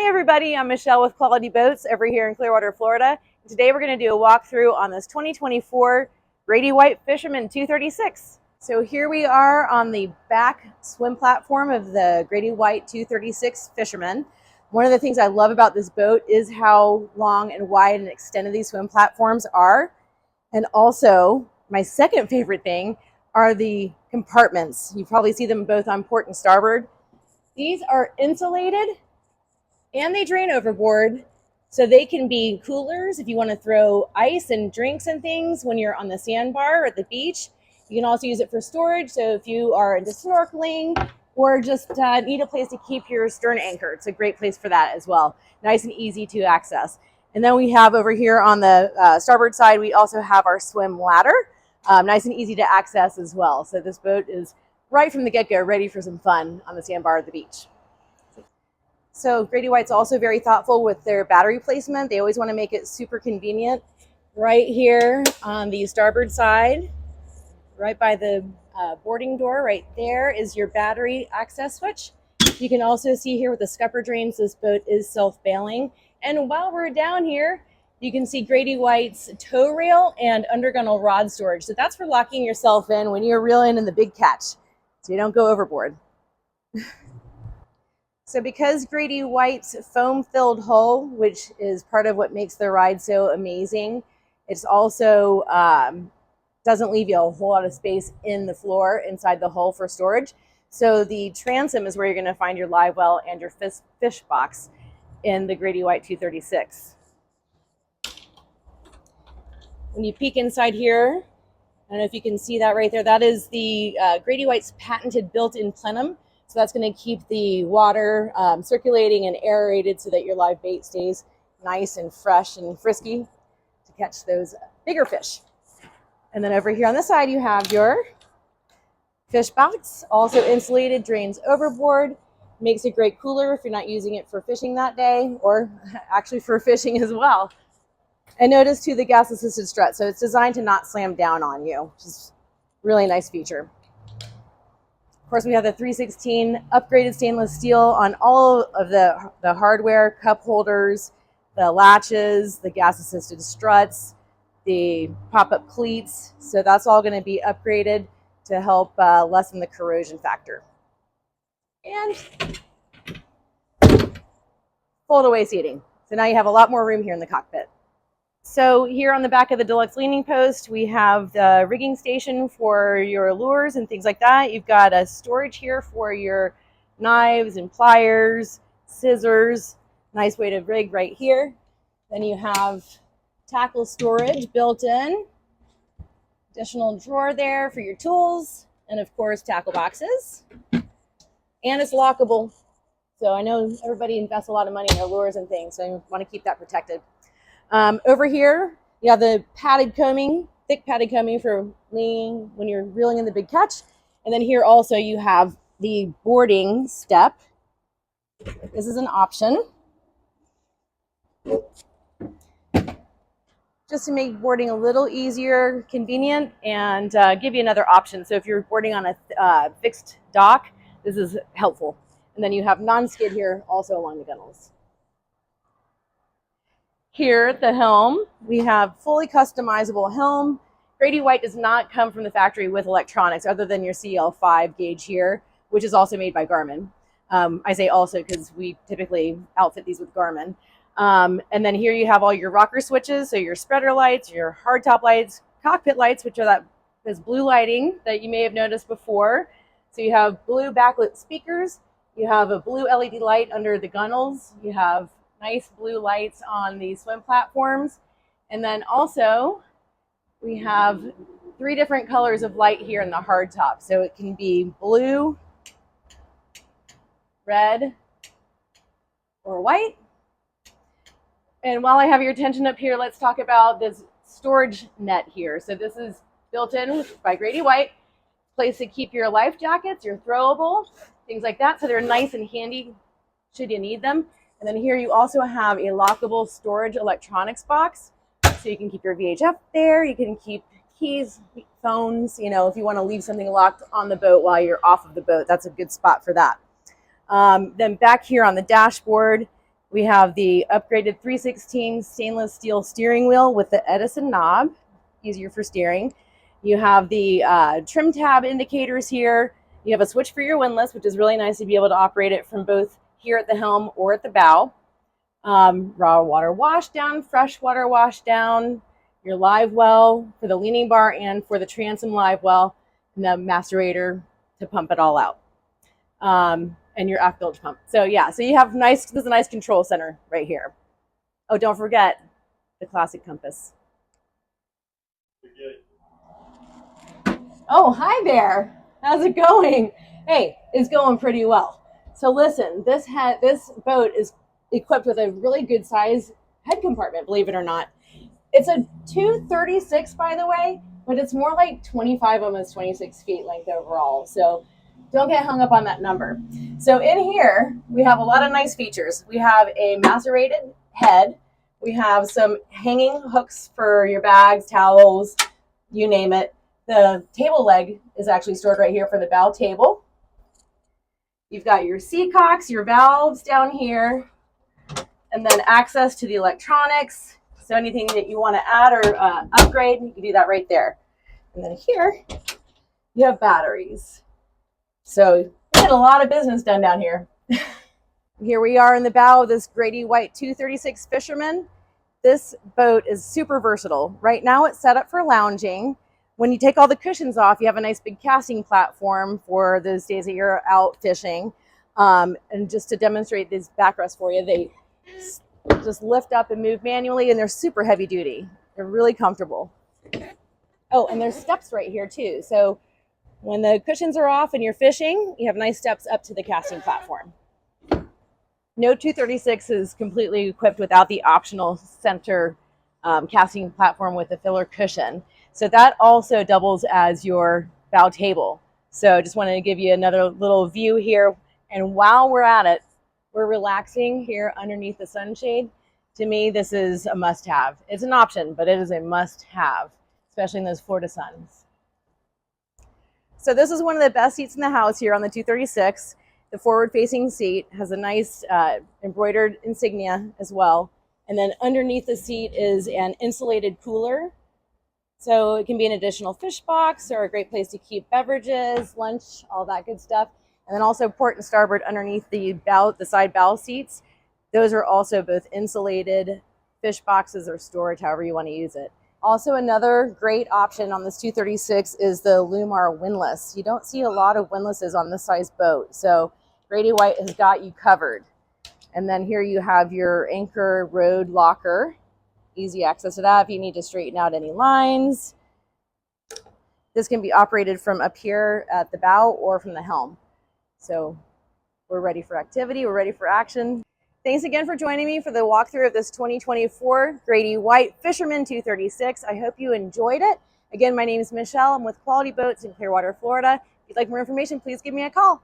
everybody, I'm Michelle with Quality Boats over here in Clearwater, Florida. Today we're going to do a walkthrough on this 2024 Grady-White Fisherman 236. So here we are on the back swim platform of the Grady-White 236 Fisherman. One of the things I love about this boat is how long and wide and extended these swim platforms are. And also, my second favorite thing are the compartments. You probably see them both on port and starboard. These are insulated and they drain overboard, so they can be coolers if you want to throw ice and drinks and things when you're on the sandbar or at the beach. You can also use it for storage, so if you are into snorkeling or just need a place to keep your stern anchored, it's a great place for that as well. Nice and easy to access. And then we have over here on the starboard side, we also have our swim ladder. Nice and easy to access as well. So this boat is right from the get-go ready for some fun on the sandbar at the beach. So Grady-White's also very thoughtful with their battery placement. They always want to make it super convenient. Right here on the starboard side, right by the boarding door, right there is your battery access switch. You can also see here with the scupper drains, this boat is self-bailing. And while we're down here, you can see Grady-White's tow rail and undergunnel rod storage. So that's for locking yourself in when you're reeling in the big catch, so you don't go overboard. So because Grady-White's foam-filled hull, which is part of what makes the ride so amazing, it's also doesn't leave you a whole lot of space in the floor inside the hull for storage. So the transom is where you're going to find your live well and your fish box in the Grady-White 236. When you peek inside here, I don't know if you can see that right there, that is the Grady-White's patented built-in plenum. So that's going to keep the water circulating and aerated so that your live bait stays nice and fresh and frisky to catch those bigger fish. And then over here on this side, you have your fish box, also insulated, drains overboard, makes a great cooler if you're not using it for fishing that day, or actually for fishing as well. And notice too the gas assisted strut, so it's designed to not slam down on you, which is a really nice feature. Of course, we have the 316 upgraded stainless steel on all of the hardware, cup holders, the latches, the gas-assisted struts, the pop-up cleats. So that's all going to be upgraded to help lessen the corrosion factor. And foldaway seating. So now you have a lot more room here in the cockpit. So here on the back of the deluxe leaning post, we have the rigging station for your lures and things like that. You've got a storage here for your knives and pliers, scissors. Nice way to rig right here. Then you have tackle storage built in. Additional drawer there for your tools. And of course, tackle boxes. And it's lockable. So I know everybody invests a lot of money in their lures and things, so you want to keep that protected. Over here, you have the padded combing, thick padded combing for leaning when you're reeling in the big catch. And then here also you have the boarding step. This is an option. Just to make boarding a little easier, convenient, and give you another option. So if you're boarding on a fixed dock, this is helpful. And then you have non-skid here also along the gunnels. Here at the helm, we have fully customizable helm. Grady-White does not come from the factory with electronics other than your CL5 gauge here, which is also made by Garmin. I say also because we typically outfit these with Garmin. And then here you have all your rocker switches, so your spreader lights, your hardtop lights, cockpit lights, which are this blue lighting that you may have noticed before. So you have blue backlit speakers, you have a blue LED light under the gunnels, you have nice blue lights on the swim platforms. And then also we have 3 different colors of light here in the hardtop. So it can be blue, red, or white. And while I have your attention up here, let's talk about this storage net here. So this is built in by Grady-White, place to keep your life jackets, your throwable, things like that. So they're nice and handy should you need them. And then here you also have a lockable storage electronics box. So you can keep your VHF there. You can keep keys, phones, you know, if you want to leave something locked on the boat while you're off of the boat, that's a good spot for that. Then back here on the dashboard, We have the upgraded 316 stainless steel steering wheel with the Edison knob, easier for steering. You have the trim tab indicators here. You have a switch for your windlass, which is really nice to be able to operate it from both here at the helm or at the bow. Raw water wash down, fresh water wash down, your live well for the leaning bar and for the transom live well, and the macerator to pump it all out. And your aft bilge pump. So yeah, so you have there's a nice control center right here. Oh, don't forget the classic compass. Oh, hi there. How's it going? Hey, it's going pretty well. So listen, this boat is equipped with a really good size head compartment, believe it or not. It's a 236, by the way, but it's more like 25, almost 26 feet length overall. So don't get hung up on that number. So in here, we have a lot of nice features. We have a macerated head. We have some hanging hooks for your bags, towels, you name it. The table leg is actually stored right here for the bow table. You've got your seacocks, your valves down here, and then access to the electronics. So anything that you want to add or upgrade, you can do that right there. And then here, you have batteries. So you get a lot of business done down here. Here we are in the bow of this Grady-White 236 Fisherman. This boat is super versatile. Right now it's set up for lounging. When you take all the cushions off, you have a nice big casting platform for those days that you're out fishing. And just to demonstrate these backrests for you, they just lift up and move manually, and they're super heavy duty. They're really comfortable. Oh, and there's steps right here too. So when the cushions are off and you're fishing, you have nice steps up to the casting platform. No 236 is completely equipped without the optional center casting platform with a filler cushion. So that also doubles as your bow table. So just wanted to give you another little view here. And while we're at it, we're relaxing here underneath the sunshade. To me, this is a must-have. It's an option, but it is a must-have, especially in those Florida suns. So this is one of the best seats in the house here on the 236. The forward-facing seat has a nice embroidered insignia as well. And then underneath the seat is an insulated cooler. So it can be an additional fish box or a great place to keep beverages, lunch, all that good stuff. And then also port and starboard underneath the side bow seats. Those are also both insulated fish boxes or storage, however you want to use it. Also, another great option on this 236 is the Lumar windlass. You don't see a lot of windlasses on this size boat, so Grady-White has got you covered. And then here you have your anchor road locker. Easy access to that if you need to straighten out any lines. This can be operated from up here at the bow or from the helm. So we're ready for activity, we're ready for action. Thanks again for joining me for the walkthrough of this 2024 Grady-White Fisherman 236. I hope you enjoyed it. Again, my name is Michelle. I'm with Quality Boats in Clearwater, Florida. If you'd like more information, please give me a call.